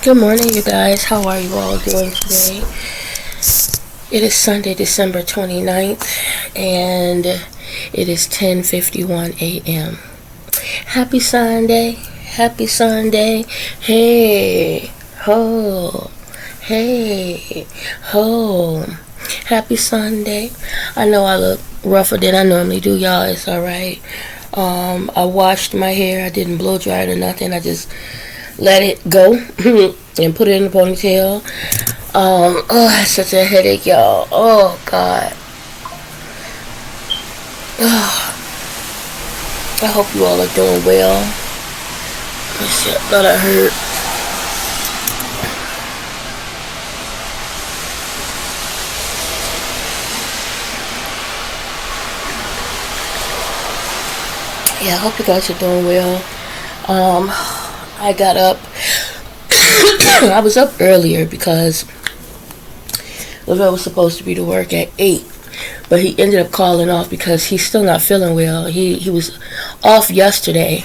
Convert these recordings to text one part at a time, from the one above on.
Good morning, you guys. How are you all doing today? It is Sunday, December 29th, and it is 10:51 a.m. Happy Sunday. Happy Sunday. Hey, ho. Hey, ho. Happy Sunday. I know I look rougher than I normally do, y'all. It's alright. I washed my hair. I didn't blow dry it or nothing. I just let it go and put it in a ponytail. Oh, I had such a headache, y'all. Oh, God. Oh, I hope you all are doing well. Let me see. I thought I heard. Yeah, I hope you guys are doing well. I got up. I was up earlier because Lavelle was supposed to be to work at 8, but he ended up calling off because he's still not feeling well. He was off yesterday.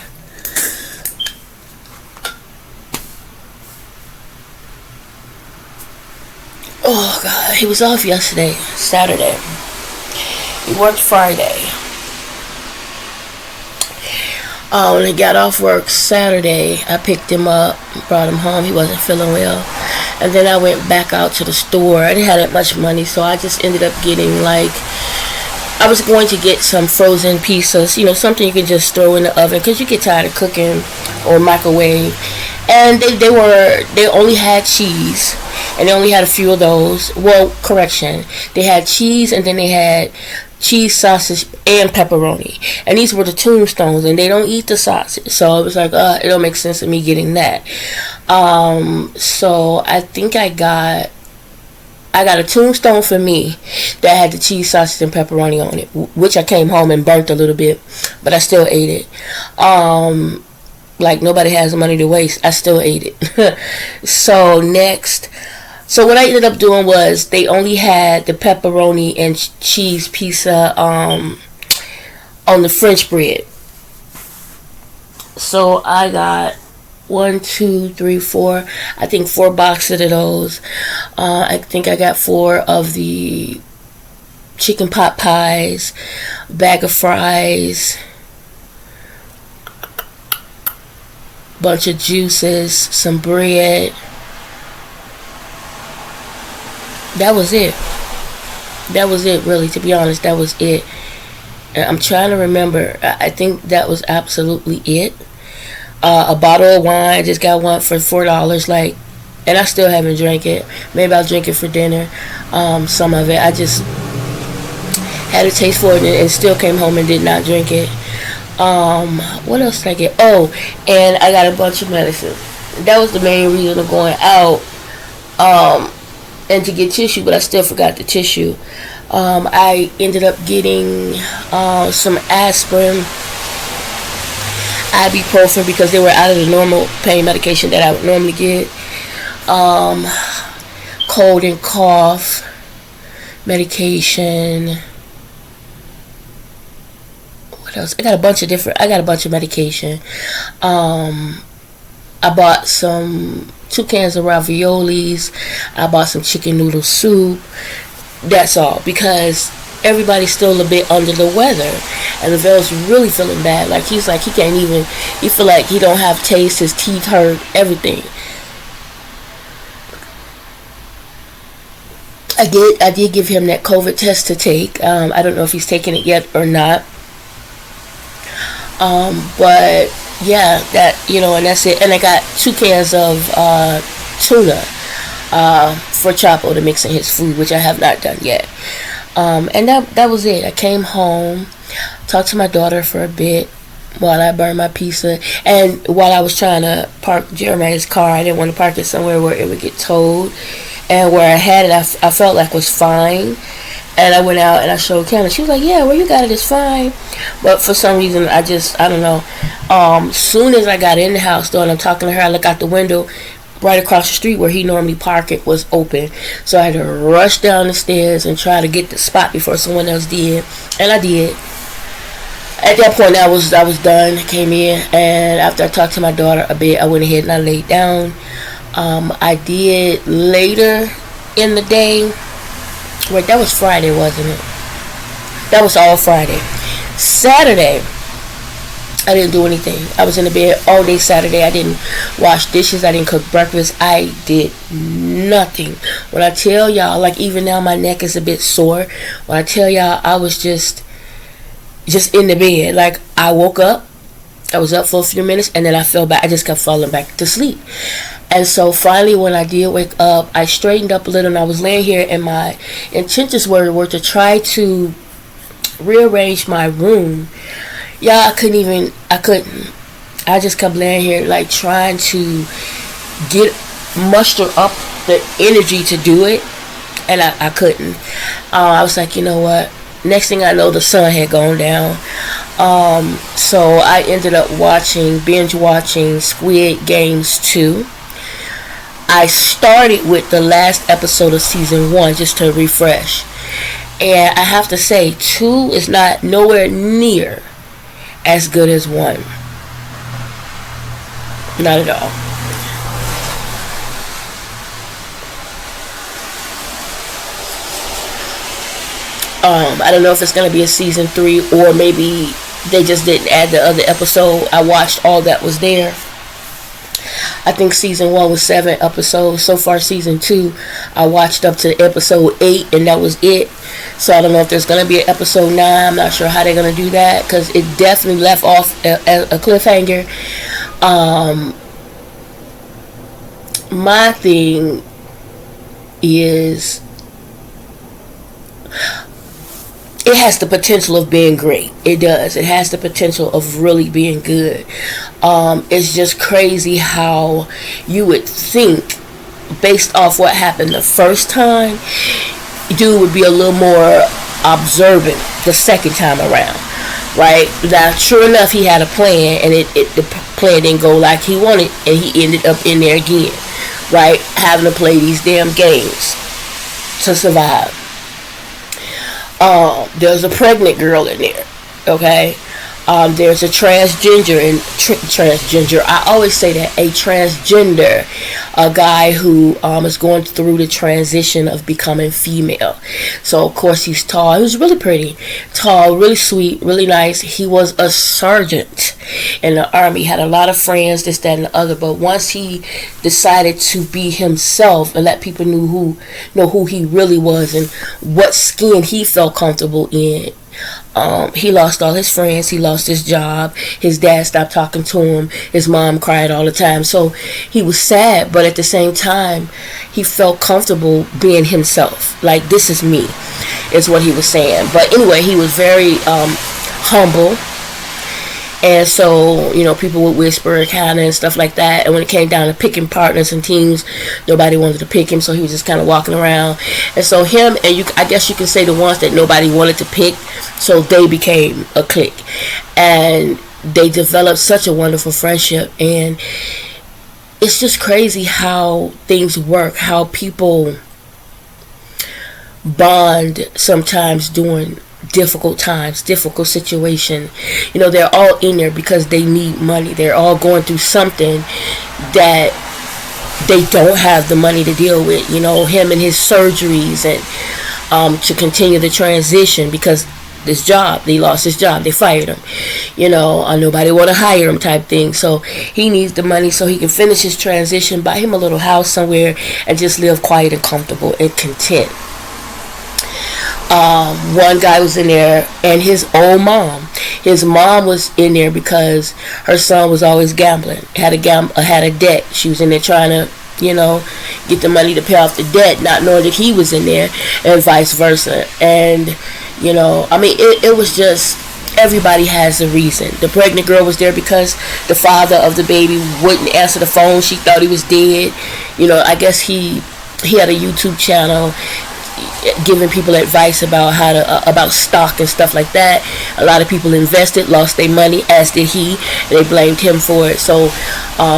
Oh God, he was off yesterday, Saturday. He worked Friday. When he got off work Saturday, I picked him up, brought him home. He wasn't feeling well. And then I went back out to the store. I didn't have that much money, so I just ended up getting, I was going to get some frozen pizzas, something you can just throw in the oven because you get tired of cooking or microwave. And they only had cheese, and they only had a few of those. Well, correction, they had cheese, and then they had cheese, sausage, and pepperoni. And these were the tombstones, and they don't eat the sausage. So it was like, it don't make sense to me getting that. So I think I got a tombstone for me that had the cheese, sausage, and pepperoni on it, which I came home and burnt a little bit, but I still ate it. Like nobody has money to waste. I still ate it. So what I ended up doing was they only had the pepperoni and cheese pizza on the French bread. So I got 1, 2, 3, 4. I think 4 boxes of those. I think I got 4 of the chicken pot pies, bag of fries, bunch of juices, some bread. That was it. That was it, really, to be honest. That was it. I'm trying to remember. I think that was absolutely it. A bottle of wine. I just got one for $4. And I still haven't drank it. Maybe I'll drink it for dinner. Some of it. I just had a taste for it and still came home and did not drink it. What else did I get? Oh, and I got a bunch of medicine. That was the main reason of going out. And to get tissue, but I still forgot the tissue. I ended up getting some aspirin, ibuprofen, because they were out of the normal pain medication that I would normally get. Cold and cough medication. What else? I got a bunch of medication. I bought 2 cans of raviolis. I bought some chicken noodle soup. That's all, because everybody's still a bit under the weather, and Lavelle's really feeling bad. He can't even. He feel like he don't have taste. His teeth hurt. Everything. I did give him that COVID test to take. I don't know if he's taken it yet or not. But yeah, and that's it. And I got 2 cans of tuna for Chapo to mix in his food, which I have not done yet. And that was it. I came home, talked to my daughter for a bit while I burned my pizza, and while I was trying to park Jeremiah's car, I didn't want to park it somewhere where it would get towed, and where I had it, I felt like was fine. And I went out and I showed Kim, and she was like, yeah, where you got it is fine. But for some reason, I don't know. Soon as I got in the house, though, and I'm talking to her, I look out the window. Right across the street where he normally park it was open. So I had to rush down the stairs and try to get the spot before someone else did. And I did. At that point, I was done. Came in, and after I talked to my daughter a bit, I went ahead and I laid down. I did later in the day. Wait, that was Friday, wasn't it? That was all Friday. Saturday, I didn't do anything. I was in the bed all day Saturday. I didn't wash dishes. I didn't cook breakfast. I did nothing. When I tell y'all, like even now my neck is a bit sore. When I tell y'all, I was just in the bed. Like I woke up, I was up for a few minutes, and then I fell back. I just kept falling back to sleep. And so finally, when I did wake up, I straightened up a little, and I was laying here, and my intentions were to try to rearrange my room. Yeah, I couldn't. I just kept laying here, like trying to muster up the energy to do it, and I couldn't. I was like, you know what? Next thing I know, the sun had gone down. So I ended up binge watching Squid Games 2. I started with the last episode of season 1 just to refresh. And I have to say, 2 is not nowhere near as good as 1. Not at all. I don't know if it's going to be a season 3 or maybe they just didn't add the other episode. I watched all that was there. I think season 1 was 7 episodes. So far season 2, I watched up to episode 8 and that was it. So I don't know if there's going to be an episode 9. I'm not sure how they're going to do that because it definitely left off a cliffhanger. My thing is it has the potential of being great. It does. It has the potential of really being good. It's just crazy how you would think, based off what happened the first time, dude would be a little more observant the second time around. Right? Now, sure enough, he had a plan, and the plan didn't go like he wanted, and he ended up in there again. Right? Having to play these damn games to survive. There's a pregnant girl in there, okay? There's a transgender I always say that, a transgender, a guy who is going through the transition of becoming female. So of course he's tall. He was really pretty, tall, really sweet, really nice. He was a sergeant in the army, had a lot of friends, this, that, and the other. But once he decided to be himself and let people know who he really was and what skin he felt comfortable in, he lost all his friends. He lost his job. His dad stopped talking to him. His mom cried all the time. So he was sad, but at the same time, he felt comfortable being himself. Like, this is me, is what he was saying. But anyway, he was very humble. And so, people would whisper kind of and stuff like that. And when it came down to picking partners and teams, nobody wanted to pick him. So he was just kind of walking around. And so him and I guess you can say the ones that nobody wanted to pick. So they became a clique. And they developed such a wonderful friendship. And it's just crazy how things work. How people bond sometimes during difficult times, difficult situation. They're all in there because they need money. They're all going through something that they don't have the money to deal with. Him and his surgeries and to continue the transition because he lost his job, they fired him. Nobody want to hire him type thing. So he needs the money so he can finish his transition, buy him a little house somewhere and just live quiet and comfortable and content. One guy was in there, and his old mom. His mom was in there because her son was always gambling. Had a debt. She was in there trying to, get the money to pay off the debt, not knowing that he was in there, and vice versa. And it was just, everybody has a reason. The pregnant girl was there because the father of the baby wouldn't answer the phone. She thought he was dead. I guess he had a YouTube channel. giving people advice about how to about stock and stuff like that. A lot of people invested, lost their money, as did he. They blamed him for it. So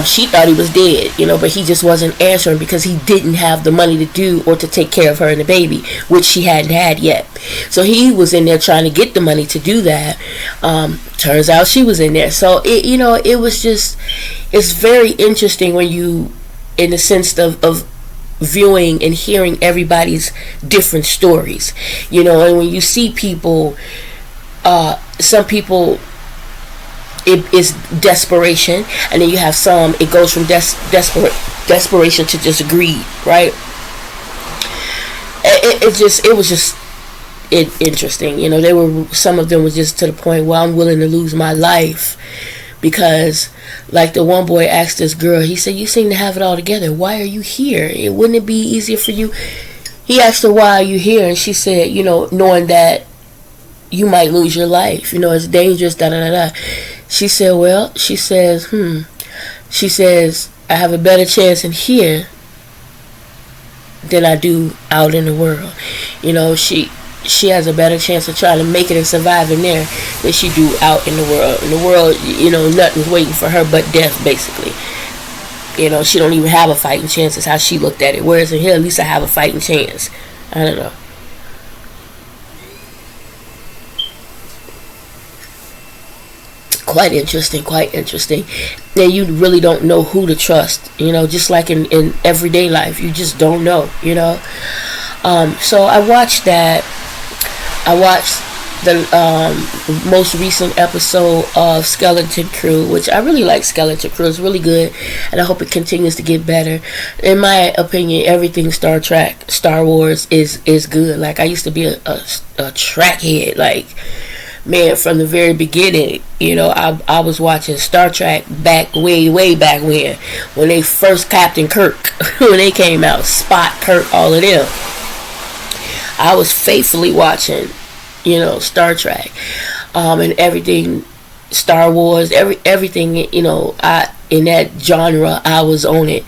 she thought he was dead, but he just wasn't answering because he didn't have the money to do or to take care of her and the baby, which she hadn't had yet. So he was in there trying to get the money to do that. Turns out she was in there. So it was just, it's very interesting when you, in the sense of viewing and hearing everybody's different stories, and when you see people, some people, it's desperation, and then you have some, it goes from desperation to just greed, right? It was just interesting. They were, some of them was just to the point where I'm willing to lose my life, because like the one boy asked this girl, he said, you seem to have it all together, why are you here? Wouldn't it be easier for you? He asked her, why are you here? And she said, knowing that you might lose your life, it's dangerous, da da da da. She said, well, she says, I have a better chance in here than I do out in the world. She has a better chance of trying to make it and survive in there than she do out in the world. In the world, nothing's waiting for her but death, basically. She don't even have a fighting chance, is how she looked at it. Whereas in here, at least I have a fighting chance. I don't know. Quite interesting. Now, you really don't know who to trust, just like in everyday life. You just don't know, So I watched that. I watched the most recent episode of Skeleton Crew, which I really like. Skeleton Crew is really good, and I hope it continues to get better. In my opinion, everything Star Trek, Star Wars is good. Like, I used to be a track head, like, man, from the very beginning. I was watching Star Trek back way back when they first Captain Kirk, when they came out, Spock, Kirk, all of them. I was faithfully watching, Star Trek, and everything, Star Wars, everything, in that genre, I was on it.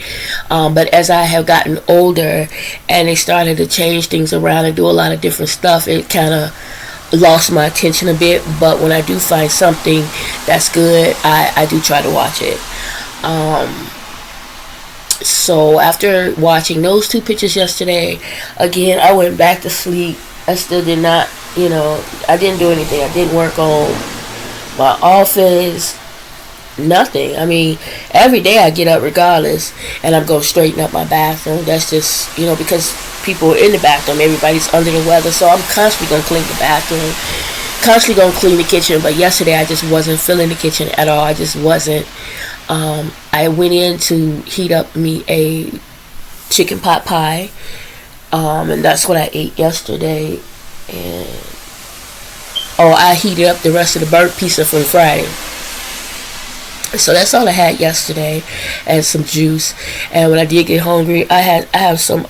But as I have gotten older and they started to change things around and do a lot of different stuff, it kind of lost my attention a bit. But when I do find something that's good, I do try to watch it. So after watching those two pictures yesterday, again, I went back to sleep. I still did not, I didn't do anything. I didn't work on my office, nothing. I mean, every day I get up regardless, and I'm going to straighten up my bathroom. That's just, because people are in the bathroom, everybody's under the weather, so I'm constantly going to clean the bathroom, constantly going to clean the kitchen. But yesterday I just wasn't feeling the kitchen at all. I just wasn't. I went in to heat up me a chicken pot pie, and that's what I ate yesterday. And I heated up the rest of the burnt pizza from Friday. So that's all I had yesterday, and some juice. And when I did get hungry, I have some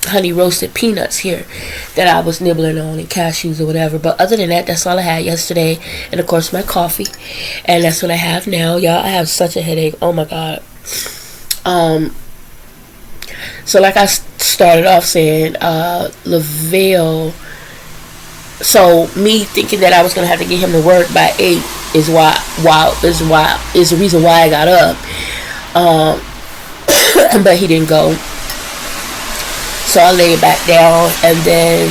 honey roasted peanuts here that I was nibbling on, and cashews or whatever. But other than that, that's all I had yesterday. And of course my coffee, and that's what I have now. Y'all, I have such a headache, oh my god. So like I started off saying, Lavelle, so me thinking that I was gonna have to get him to work by 8 is the reason why I got up. But he didn't go. So I laid back down, and then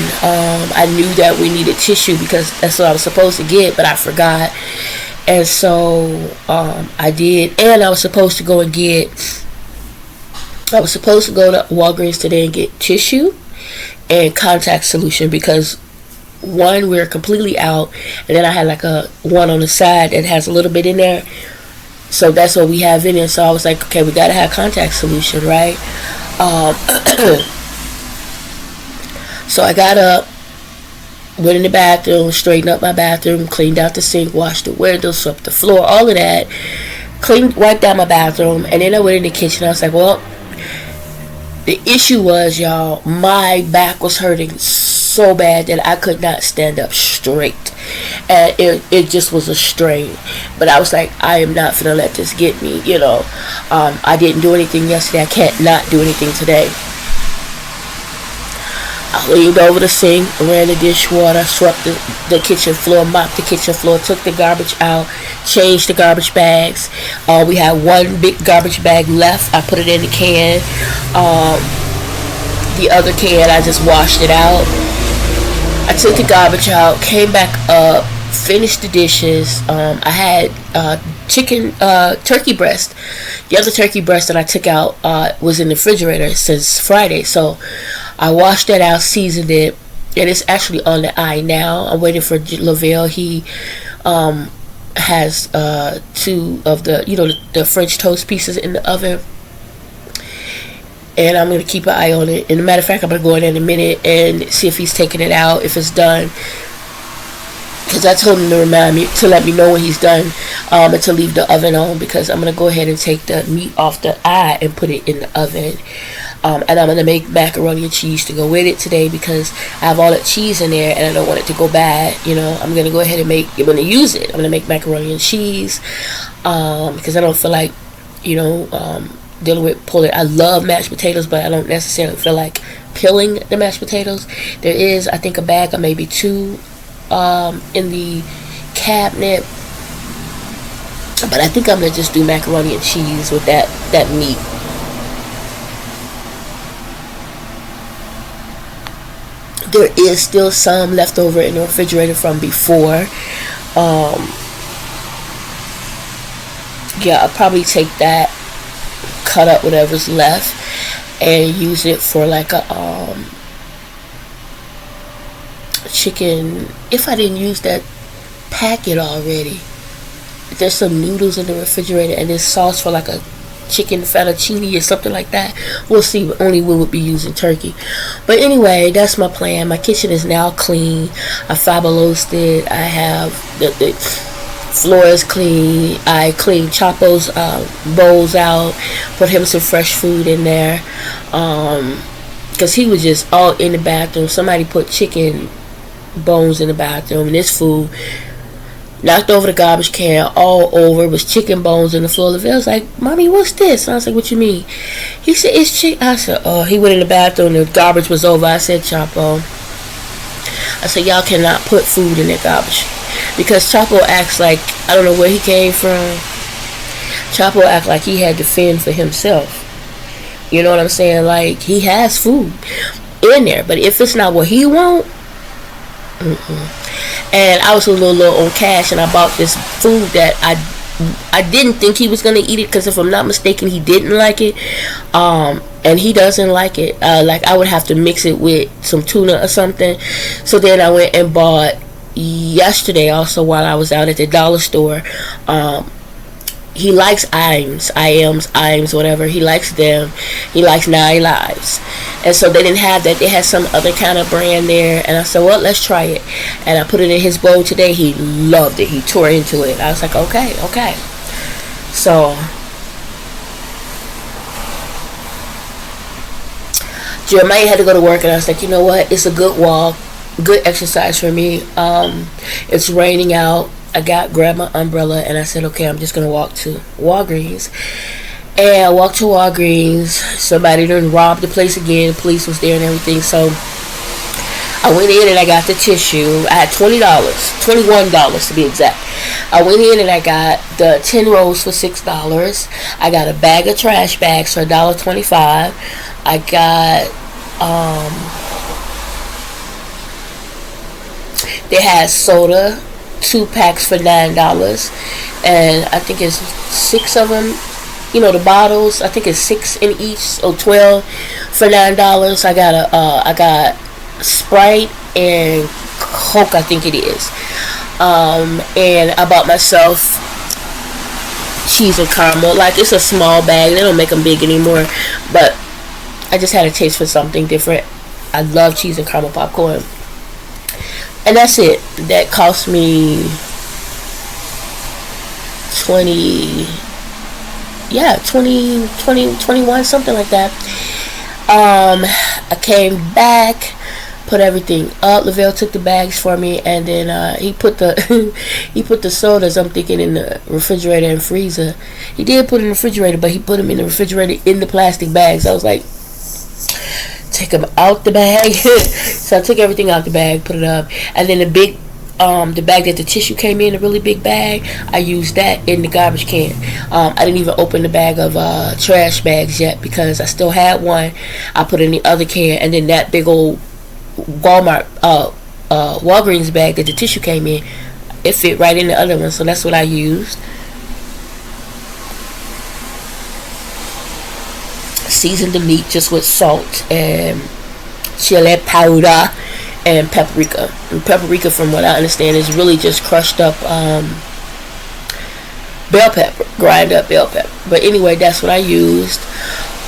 I knew that we needed tissue because that's what I was supposed to get, but I forgot. And so I did, and I was supposed to go to Walgreens today and get tissue and contact solution, because one, we're completely out, and then I had like a one on the side that has a little bit in there, so that's what we have in it. So I was like, okay, we gotta have contact solution, right? So I got up, went in the bathroom, straightened up my bathroom, cleaned out the sink, washed the windows, swept the floor, all of that, wiped out my bathroom, and then I went in the kitchen. I was like, well, the issue was, y'all, my back was hurting so bad that I could not stand up straight, and it just was a strain. But I was like, I am not gonna let this get me, I didn't do anything yesterday. I can't not do anything today. I leaned over the sink, ran the dishwater, swept the kitchen floor, mopped the kitchen floor, took the garbage out, changed the garbage bags. We had one big garbage bag left. I put it in the can. The other can, I just washed it out. I took the garbage out, came back up, finished the dishes. I had turkey breast. The other turkey breast that I took out was in the refrigerator since Friday. So I washed that out, seasoned it, and it's actually on the eye now. I'm waiting for Lavelle. He has two of the French toast pieces in the oven. And I'm going to keep an eye on it. And as a matter of fact, I'm going to go in there in a minute and see if he's taking it out, if it's done. Because I told him to remind me, to let me know when he's done, and to leave the oven on. Because I'm going to go ahead and take the meat off the eye and put it in the oven. And I'm going to make macaroni and cheese to go with it today, because I have all that cheese in there and I don't want it to go bad. I'm going to go ahead and I'm going to use it. I'm going to make macaroni and cheese, because I don't feel like, dealing with pulling. I love mashed potatoes, but I don't necessarily feel like peeling the mashed potatoes. There is, I think, a bag or maybe two in the cabinet, but I think I'm going to just do macaroni and cheese with that meat. There is still some left over in the refrigerator from before. I'll probably take that, cut up whatever's left, and use it for like a chicken. If I didn't use that packet already, there's some noodles in the refrigerator and there's sauce for like a chicken fettuccine or something like that. We'll see. Only we would be using turkey. But anyway, that's my plan. My kitchen is now clean. I fabulosed it. I have the floor is clean. I cleaned Chapo's bowls out, put him some fresh food in there, because he was just all in the bathroom. Somebody put chicken bones in the bathroom, and this food knocked over the garbage can all over. It was chicken bones in the floor. I was like, "Mommy, what's this?" I was like, "What you mean?" He said, "It's chicken." I said, "Oh." He went in the bathroom, the garbage was over. I said, "Chapo," I said, "Y'all cannot put food in that garbage." Because Chapo acts like, I don't know where he came from. Chapo act like he had to fend for himself. You know what I'm saying? Like, he has food in there, but if it's not what he want, and I was a little low on cash, and I bought this food that I didn't think he was gonna eat it, because if I'm not mistaken, he didn't like it, and he doesn't like it. Like, I would have to mix it with some tuna or something. So then I went and bought yesterday, also while I was out at the dollar store. He likes Iams, whatever. He likes them. He likes 9 Lives. And so they didn't have that. They had some other kind of brand there. And I said, well, let's try it. And I put it in his bowl today. He loved it. He tore into it. I was like, okay. So Jeremiah had to go to work, and I was like, you know what? It's a good walk. Good exercise for me. It's raining out. I grabbed my umbrella, and I said, okay, I'm just gonna walk to Walgreens. And I walked to Walgreens. Somebody done robbed the place again. The police was there and everything. So I went in and I got the tissue. I had $20, $21 to be exact. I went in and I got the 10 rolls for $6. I got a bag of trash bags for $1.25. I got they had soda, 2 packs for $9, and I think it's 6 of them. The bottles. I think it's 6 in each, or 12 for $9. I got Sprite and Coke, I think it is. And I bought myself cheese and caramel. Like, it's a small bag. They don't make them big anymore, but I just had a taste for something different. I love cheese and caramel popcorn. And that's it. That cost me 21, something like that. I came back, put everything up. Lavelle took the bags for me, and then he put the he put the sodas, I'm thinking, in the refrigerator and freezer. He did put it in the refrigerator, but he put them in the refrigerator in the plastic bags. I was like, take them out the bag. So I took everything out the bag, put it up, and then the bag that the tissue came in, a really big bag, I used that in the garbage can. I didn't even open the bag of trash bags yet because I still had one. I put in the other can, and then that big old Walgreens bag that the tissue came in, it fit right in the other one, so that's what I used. Seasoned the meat just with salt and chili powder and paprika. And paprika, from what I understand, is really just crushed up bell pepper, grind up bell pepper. But anyway, that's what I used.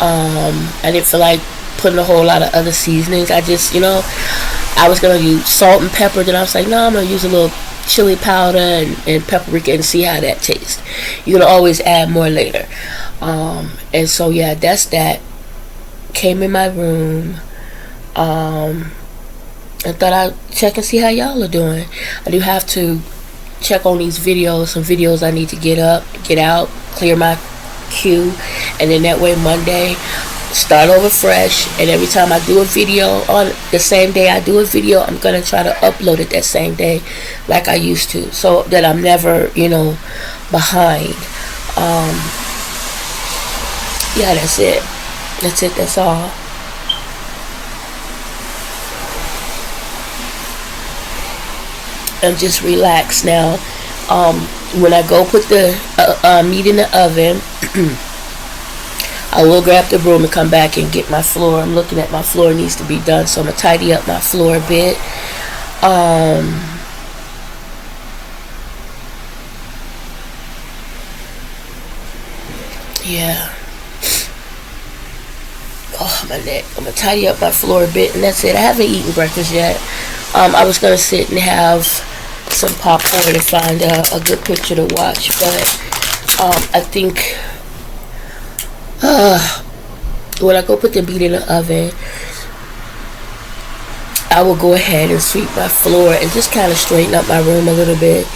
I didn't feel like putting a whole lot of other seasonings. I just, I was gonna use salt and pepper. Then I was like, no, I'm gonna use a little chili powder and paprika and see how that tastes. You can always add more later. And so yeah, that's that. Came in my room. I thought I'd check and see how y'all are doing. I do have to check on these videos. Some videos I need to get out, clear my queue, and then that way Monday start over fresh. And every time I do a video on the same day I do a video, I'm gonna try to upload it that same day like I used to, so that I'm never behind. Yeah, that's it, that's all. And just relax now. When I go put the meat in the oven, I will grab the broom and come back and get my floor. I'm looking at my floor, needs to be done, so I'm gonna tidy up my floor a bit. Yeah. Oh, my neck. I'm gonna tidy up my floor a bit, and that's it. I haven't eaten breakfast yet. I was gonna sit and have some popcorn and find a good picture to watch, but I think when I go put the meat in the oven, I will go ahead and sweep my floor and just kind of straighten up my room a little bit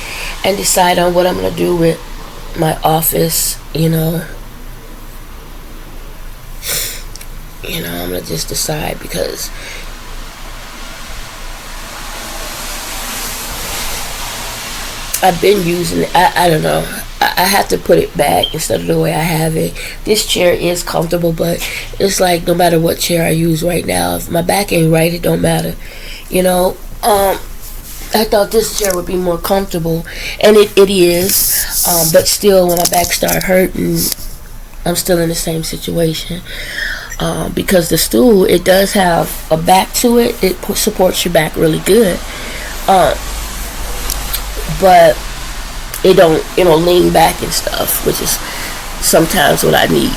and decide on what I'm gonna do with my office. I'm gonna just decide, because I've been using it. I don't know. I have to put it back instead of the way I have it. This chair is comfortable, but it's like no matter what chair I use right now, if my back ain't right, it don't matter. I thought this chair would be more comfortable, and it is. But still, when my back start hurting, I'm still in the same situation. Because the stool, it does have a back to it. It supports your back really good. But it don't lean back and stuff, which is sometimes what I need.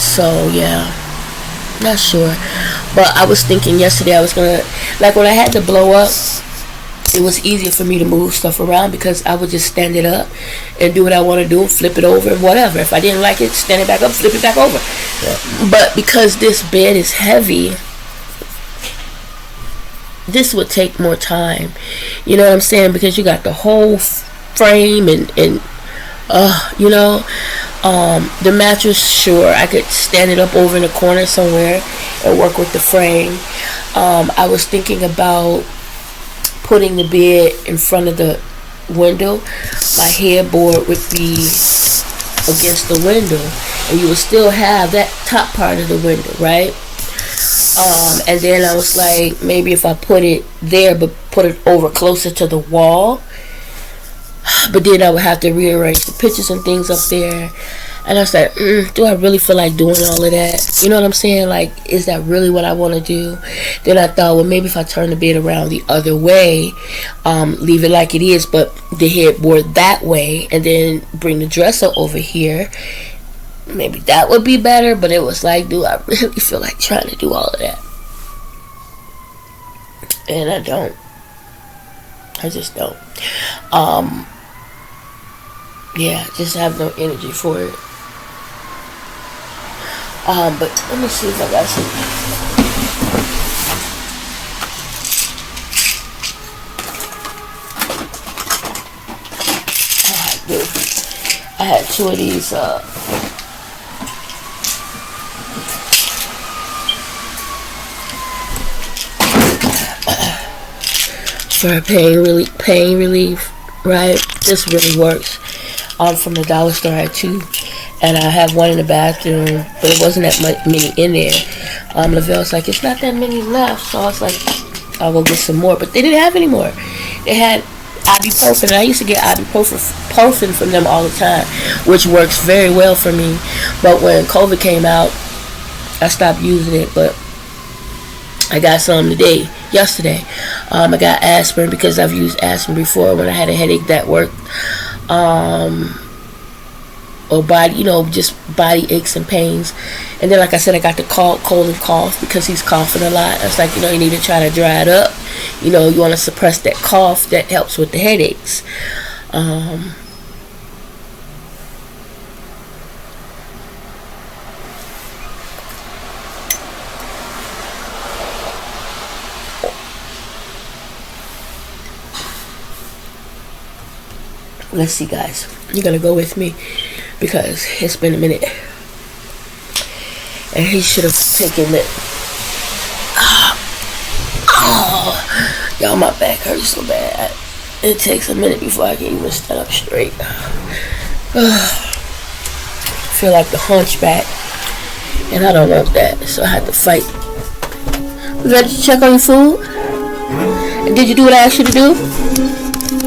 So yeah, not sure. But I was thinking yesterday I was gonna, like when I had to blow up, it was easier for me to move stuff around because I would just stand it up and do what I want to do, flip it over, whatever. If I didn't like it, stand it back up, flip it back over. Yeah. But because this bed is heavy, this would take more time. You know what I'm saying? Because you got the whole frame and the mattress, sure, I could stand it up over in the corner somewhere and work with the frame. I was thinking about putting the bed in front of the window. My headboard would be against the window, and you would still have that top part of the window, right? And then I was like, maybe if I put it there, but put it over closer to the wall. But then I would have to rearrange the pictures and things up there. And I was like, do I really feel like doing all of that? You know what I'm saying? Like, is that really what I want to do? Then I thought, well, maybe if I turn the bed around the other way, leave it like it is, but the headboard that way, and then bring the dresser over here, maybe that would be better. But it was like, do I really feel like trying to do all of that? And I don't. I just don't. Yeah, just have no energy for it. But let me see if I got some. I had two of these for pain relief, right? This really works. From the dollar store I had two, and I have one in the bathroom, but it wasn't that many in there. Lavelle's like, it's not that many left, so I was like, I'll go get some more, but they didn't have any more. They had ibuprofen, and I used to get ibuprofen from them all the time, which works very well for me. But when COVID came out, I stopped using it, but I got some yesterday. I got aspirin because I've used aspirin before when I had a headache that worked. Or body, just body aches and pains. And then, like I said, I got the cold and cough because he's coughing a lot. It's like, you need to try to dry it up. You want to suppress that cough. That helps with the headaches. Let's see, guys. You're going to go with me because it's been a minute. And he should have taken it. Y'all, my back hurts so bad. It takes a minute before I can even stand up straight. Feel like the hunchback. And I don't want that, so I had to fight. You ready to check on your food? And did you do what I asked you to do?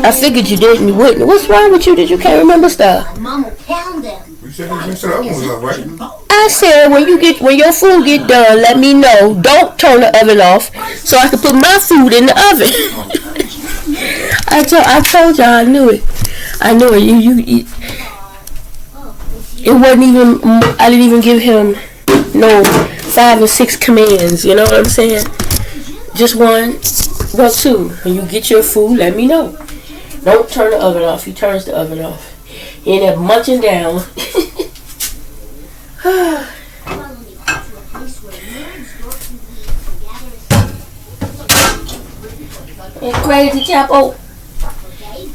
I figured you didn't. You wouldn't. What's wrong with you that you can't remember stuff? Mama pound them. You said you said that one was up, right? I said when your food get done, let me know. Don't turn the oven off so I can put my food in the oven. I told y'all I knew it. I knew it. It wasn't even. I didn't even give him no 5 or 6 commands. You know what I'm saying? Just one. Well, 2. When you get your food, let me know. Don't turn the oven off. He turns the oven off. He ain't there munching down. It's crazy, Chapo.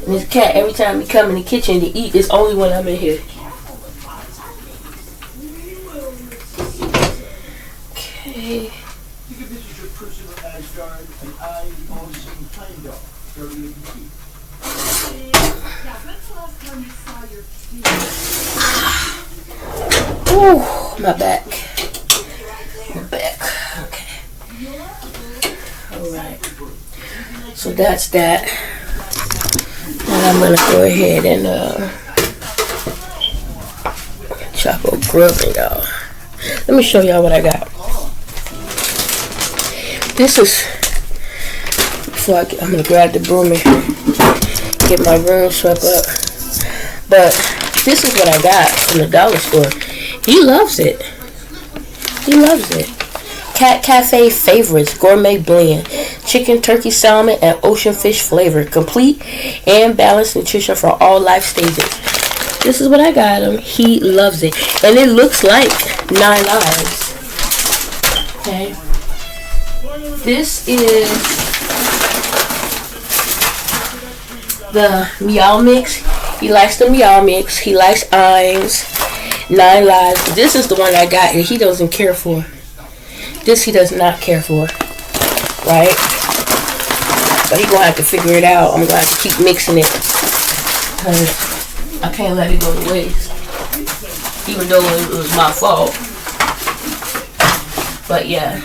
And this cat, every time he come in the kitchen to eat, it's only when I'm in here. Okay. Ooh, my back. Okay. Alright. So that's that. And I'm gonna go ahead and Chapo grubbing, y'all. Let me show y'all what I got. This is I'm gonna grab the broom and get my room swept up. But this is what I got from the dollar store. He loves it. He loves it. Cat Cafe Favorites Gourmet Blend. Chicken, turkey, salmon, and ocean fish flavor. Complete and balanced nutrition for all life stages. This is what I got him. He loves it. And it looks like 9 lives. Okay. This is the Meow Mix. He likes the Meow Mix. He likes Iams. 9 lives. This is the one I got and he doesn't care for. This he does not care for. Right? But he gonna have to figure it out. I'm gonna have to keep mixing it. Because I can't let it go to waste. Even though it was my fault. But yeah.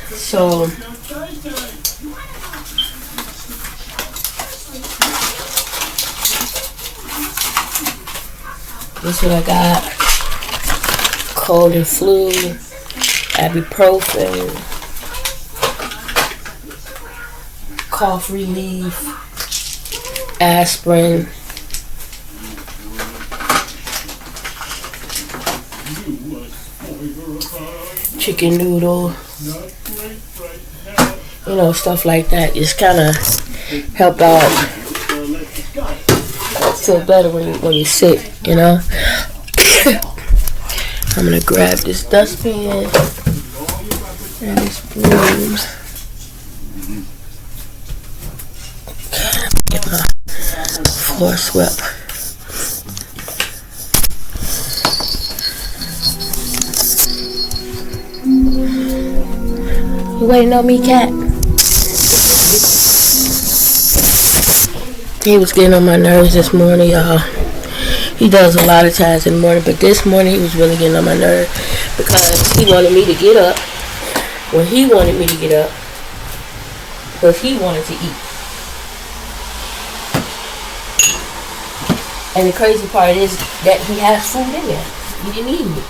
So this is what I got. Cold and flu, ibuprofen, cough relief, aspirin, chicken noodle, stuff like that. Just kind of help out. Feel better when you're sick, I'm gonna grab this dustpan and this broom. Get my floor swept. You waiting on me, cat? He was getting on my nerves this morning, y'all. He does a lot of times in the morning, but this morning he was really getting on my nerve because he wanted me to get up when he wanted me to get up because he wanted to eat. And the crazy part is that he has food in there. He didn't eat it.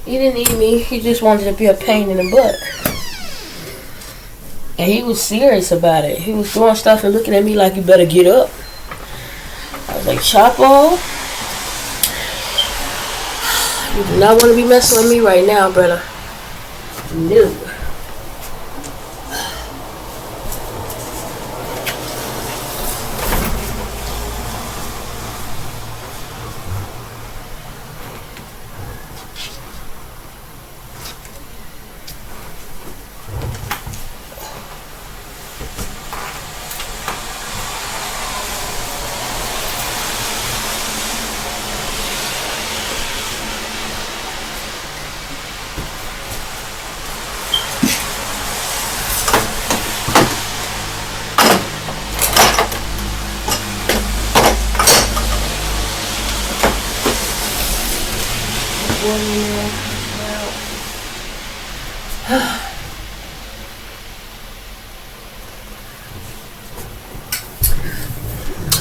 He didn't need me. He just wanted to be a pain in the butt. And he was serious about it. He was doing stuff and looking at me like, you better get up. I was like, Chapo, you do not want to be messing with me right now, brother. No.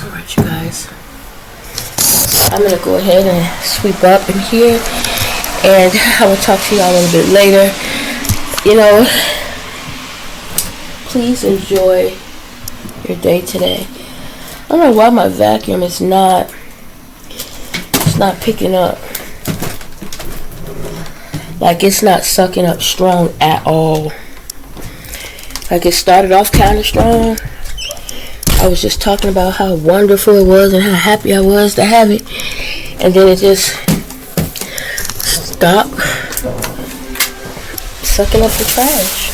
Alright, you guys. I'm going to go ahead and sweep up in here. And I will talk to y'all a little bit later. You know, please enjoy your day today. I don't know why my vacuum is not picking up. Like, it's not sucking up strong at all. Like, it started off kind of strong. I was just talking about how wonderful it was and how happy I was to have it. And then it just stopped sucking up the trash.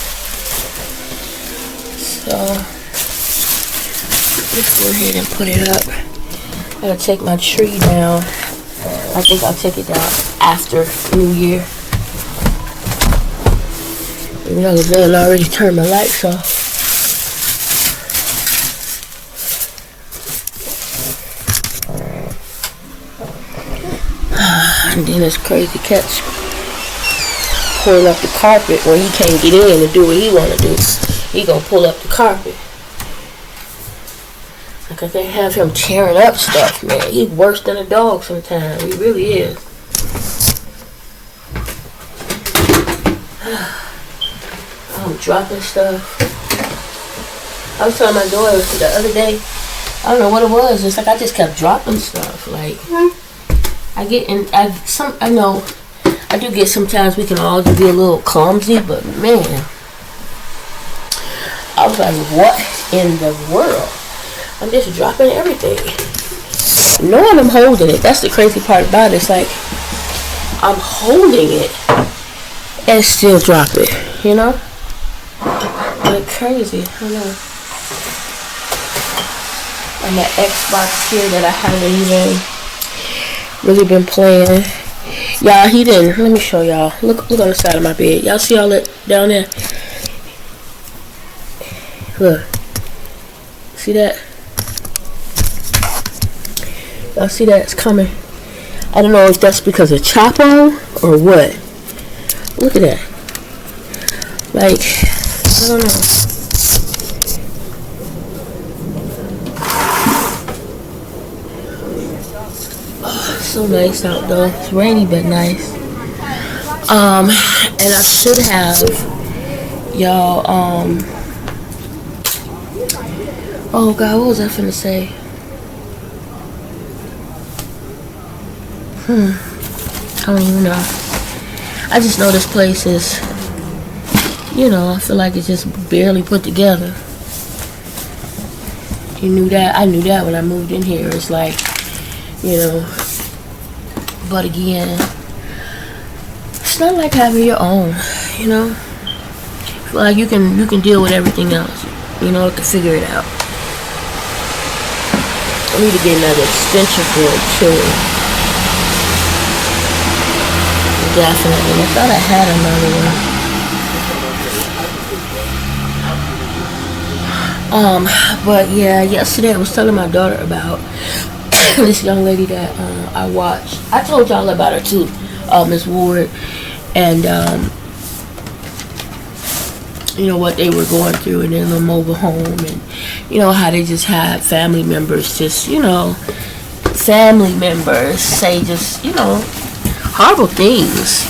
So, let's go ahead and put it up. I'm going to take my tree down. I think I'll take it down after New Year. You know, they'll already turn my lights off. And then this crazy cat's pulling up the carpet when he can't get in and do what he want to do. He gonna pull up the carpet. Like, they have him tearing up stuff, man. He's worse than a dog sometimes. He really is. I'm dropping stuff. I was telling my daughter the other day, I don't know what it was. It's like I just kept dropping stuff. Like, I know I do get sometimes we can all just be a little clumsy, but man, I was like, what in the world? I'm just dropping everything. Knowing I'm holding it, that's the crazy part about it. It's like I'm holding it and still drop it, you know? Like crazy, I know. And that Xbox here that I haven't even really been playing. Y'all, he didn't. Let me show y'all. Look on the side of my bed. Y'all see all that down there? Look. See that? Y'all see that? It's coming. I don't know if that's because of Chapo or what. Look at that. Like, I don't know. So nice out though. It's rainy but nice. And I should have y'all oh god, what was I finna say? I don't even know. I just know this place is, you know, I feel like it's just barely put together. You knew that? I knew that when I moved in here. It's like, you know, but again, it's not like having your own, you know. I feel like you can deal with everything else, you know, to figure it out. I need to get another extension cord too. Definitely. I thought I had another one. But yeah, yesterday I was telling my daughter about this young lady that I watched. I told y'all about her too, Miss Ward, and you know what they were going through in their little mobile home, and you know how they just had family members, just family members say just horrible things.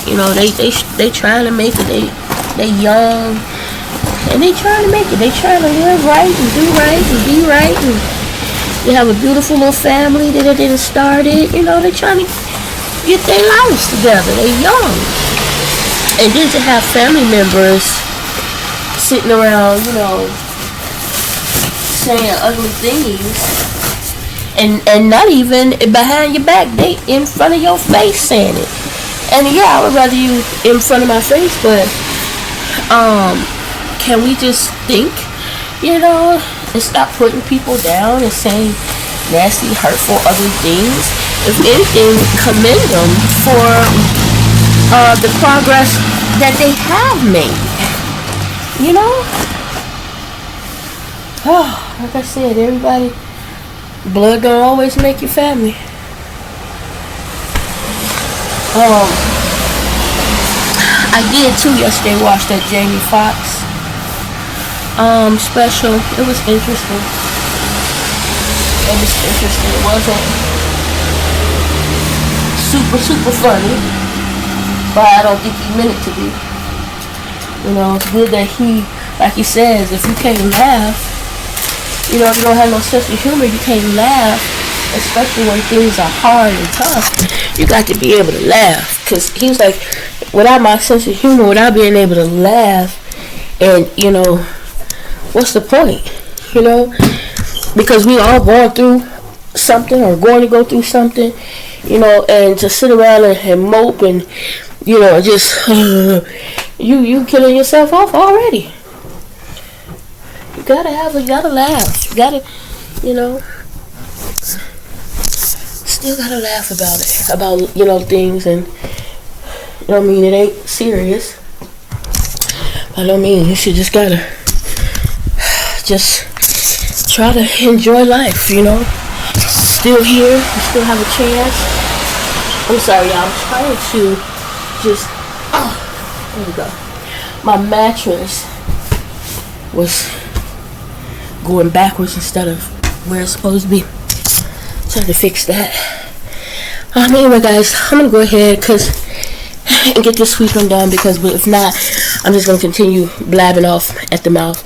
They trying to make it. They young and they trying to make it. They trying to live right and do right and be right, and they have a beautiful little family that they didn't start it. They trying to get their lives together. They young, and then to have family members sitting around, saying ugly things, and not even behind your back, they in front of your face saying it. And yeah, I would rather you in front of my face, but can we just think, and stop putting people down and saying nasty, hurtful, ugly things? If anything, commend them for the progress that they have made. Oh, like I said, everybody, blood don't always make you family. I did too yesterday watch that Jamie Foxx special. It was interesting. It wasn't super funny, but I don't think he meant it to be. It's good that he, like he says, if you can't laugh, if you don't have no sense of humor, you can't laugh, especially when things are hard and tough. You got to be able to laugh, because he was like, without my sense of humor, without being able to laugh, and what's the point? Because we all going through something or going to go through something, and to sit around and mope and just you killing yourself off already. You gotta laugh. You gotta, still gotta laugh about it, about things, and it ain't serious. You should just gotta just try to enjoy life. Still here, you still have a chance. I'm sorry, y'all. I'm trying to just. There we go. My mattress was going backwards instead of where it's supposed to be. Trying to fix that. Anyway, guys, I'm gonna go ahead and get this sweeping done, because if not, I'm just gonna continue blabbing off at the mouth,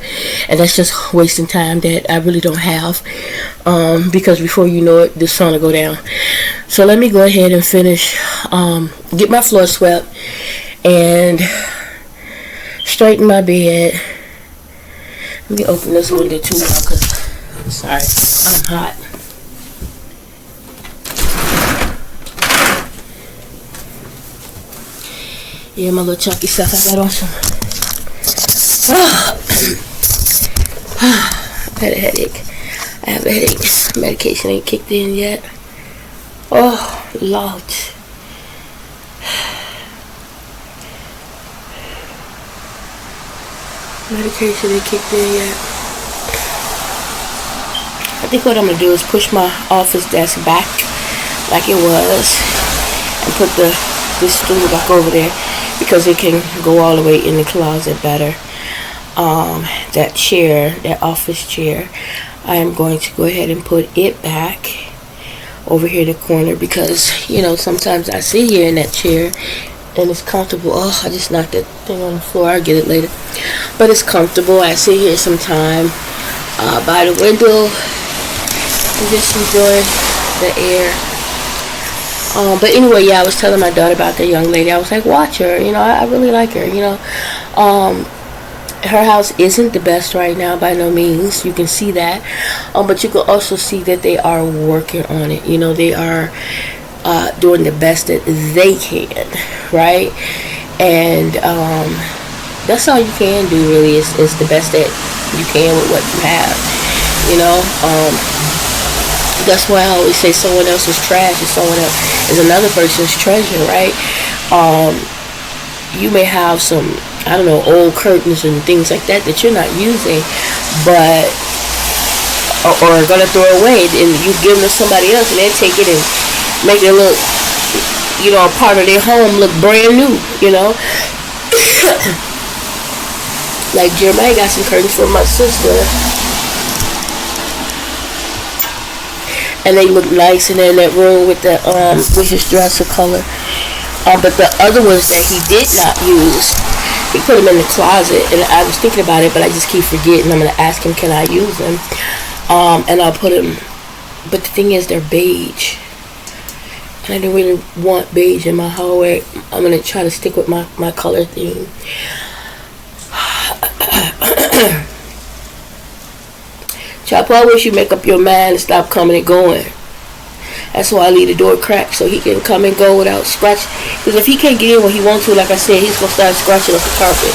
and that's just wasting time that I really don't have. Because before you know it, the sun will go down. So let me go ahead and finish. Get my floor swept and straighten my bed. Let me open this window too now, because I'm sorry, I'm hot. Yeah, my little chunky stuff. I got on some. I had a headache. I have a headache. Medication ain't kicked in yet. Oh, Lord. Medication ain't kicked in yet. I think what I'm going to do is push my office desk back like it was and put this stool back over there, because it can go all the way in the closet better. That chair, that office chair, I am going to go ahead and put it back over here in the corner, because sometimes I sit here in that chair and it's comfortable. Oh, I just knocked that thing on the floor. I'll get it later, but it's comfortable. I sit here sometime by the window and just enjoy the air. But anyway, yeah, I was telling my daughter about that young lady. I was like, watch her. I really like her. Her house isn't the best right now, by no means. You can see that. But you can also see that they are working on it. They are doing the best that they can, right? And that's all you can do, really, is the best that you can with what you have. That's why I always say someone else's trash is another person's treasure, right? You may have some, I don't know, old curtains and things like that that you're not using, but or gonna throw away, and you give them to somebody else, and they take it and make it look, a part of their home look brand new, Like Jeremiah got some curtains for my sister, and they look nice, and they're in that room with the with his dresser color. But the other ones that he did not use, he put them in the closet, and I was thinking about it, but I just keep forgetting. I'm gonna ask him, can I use them? And I'll put them. But the thing is, they're beige, and I don't really want beige in my hallway. I'm gonna try to stick with my color theme. Chop, I wish you make up your mind and stop coming and going. That's why I leave the door cracked, so he can come and go without scratch. Because if he can't get in when he wants to, like I said, he's going to start scratching up the carpet.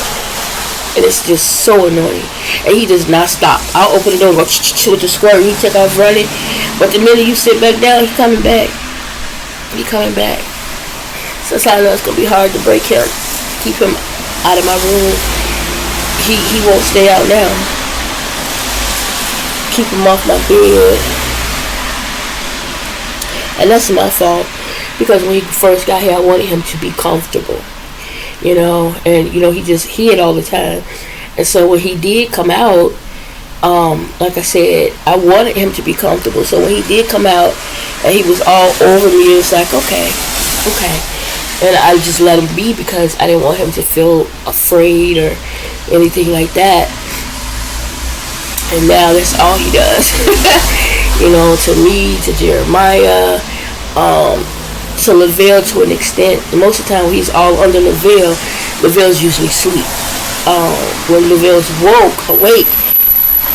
And it's just so annoying. And he does not stop. I'll open the door and go with the squirt. He take off running. But the minute you sit back down, he's coming back. He's coming back. So I know it's going to be hard to break him. Keep him out of my room. He won't stay out now. Keep him off my bed. And that's my fault, because when he first got here, I wanted him to be comfortable, and he just hid all the time. And so when he did come out, like I said, I wanted him to be comfortable. So when he did come out and he was all over me, it's like, okay, and I just let him be, because I didn't want him to feel afraid or anything like that. And now that's all he does. To me, to Jeremiah, to Lavelle to an extent. Most of the time when he's all under Lavelle, Lavelle's usually asleep. When Lavelle's awake,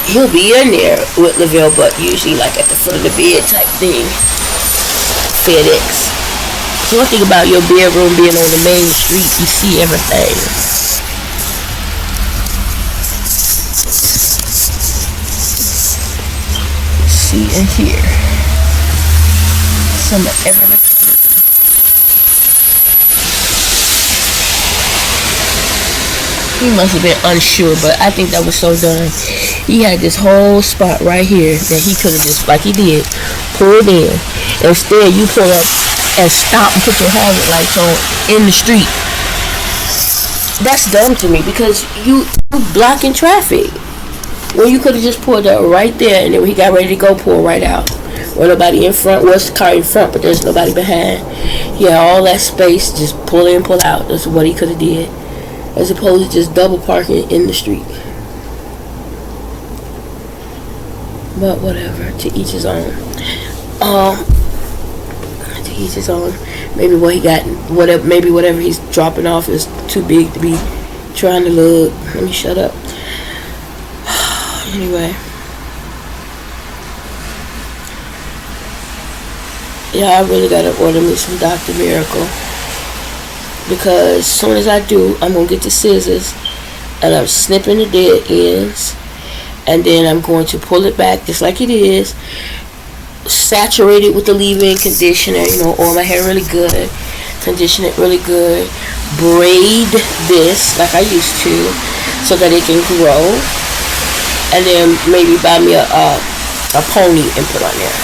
he'll be in there with Lavelle, but usually like at the foot of the bed type thing. FedEx. So one thing about your bedroom being on the main street, you see everything. See and hear some of everything. He must have been unsure, but I think that was so done. He had this whole spot right here that he could have just, like he did, pulled in. Instead, you pull up and stop and put your hazard lights on in the street. That's dumb to me, because you blocking traffic. Well, you could have just pulled up right there, and then when he got ready to go, pull right out. Well, nobody in front. Was the car in front, but there's nobody behind. He had all that space, just pull in, pull out. That's what he could have did, as opposed to just double parking in the street. But whatever, to each his own. To each his own. Maybe what he got, whatever he's dropping off is too big to be trying to look. Let me shut up. Anyway, I really gotta order me some Dr. Miracle, because as soon as I do, I'm gonna get the scissors and I'm snipping the dead ends, and then I'm going to pull it back just like it is, saturate it with the leave-in conditioner, oil my hair really good, condition it really good, braid this like I used to so that it can grow. And then maybe buy me a pony and put on there.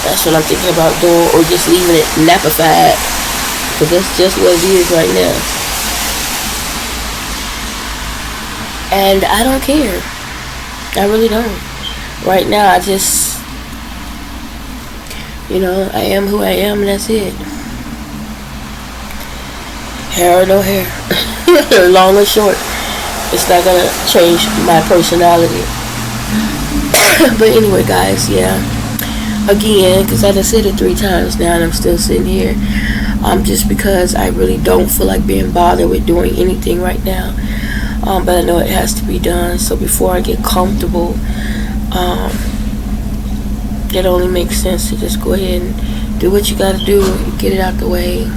That's what I'm thinking about doing, or just leaving it nappified, because that's just what it is right now. And I don't care. I really don't. Right now, I just, I am who I am, and that's it. Hair or no hair, long or short. It's not gonna change my personality. But anyway, guys, again, because I done said it 3 times now and I'm still sitting here, just because I really don't feel like being bothered with doing anything right now, but I know it has to be done. So before I get comfortable, it only makes sense to just go ahead and do what you gotta do and get it out the way.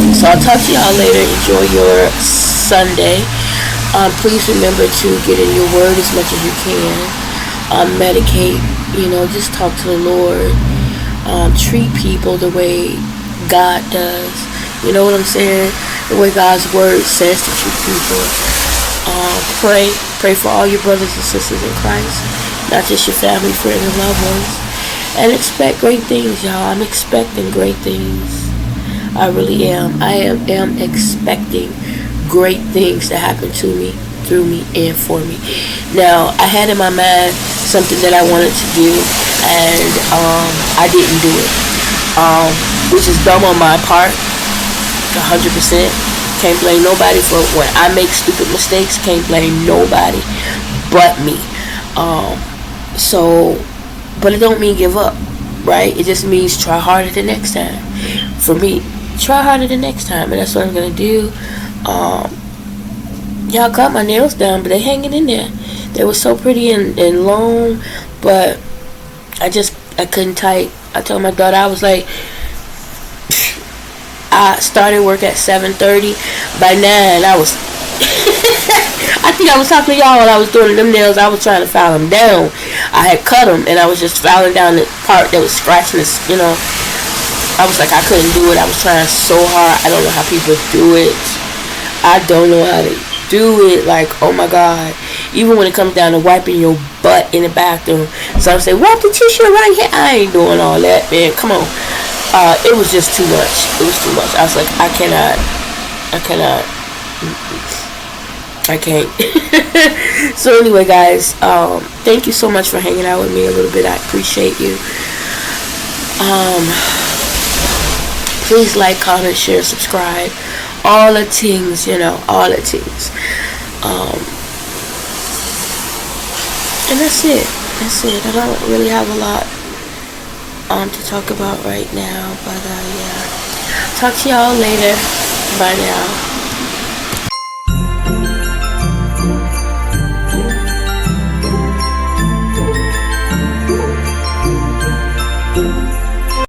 And so I'll talk to y'all later. Enjoy your Sunday. Please remember to get in your word as much as you can. Medicate, just talk to the Lord. Treat people the way God does. You know what I'm saying? The way God's word says to treat people. Pray for all your brothers and sisters in Christ, not just your family, friends, and loved ones. And expect great things, y'all. I'm expecting great things. I really am. I am expecting great things to happen to me, through me, and for me. Now, I had in my mind something that I wanted to do, and I didn't do it, which is dumb on my part, 100%. Can't blame nobody for when I make stupid mistakes. Can't blame nobody but me. But it don't mean give up, right? It just means try harder the next time. For me, try harder the next time, and that's what I'm gonna do. Y'all cut my nails down, but they hanging in there. They were so pretty and long, but I couldn't type. I told my daughter, I was like, I started work at 7:30. By 9, I was I think I was talking to y'all while I was doing them nails. I was trying to file them down. I had cut them, and I was just filing down the part that was scratching this, I was like, I couldn't do it. I was trying so hard. I don't know how people do it. I don't know how to do it. Like, oh my God. Even when it comes down to wiping your butt in the bathroom. Some say, wipe the tissue right here. I ain't doing all that, man. Come on. It was just too much. It was too much. I was like, I can't. So anyway, guys, thank you so much for hanging out with me a little bit. I appreciate you. Please like, comment, share, subscribe. All the things, all the things. And that's it. I don't really have a lot to talk about right now, but yeah. Talk to y'all later. Bye now.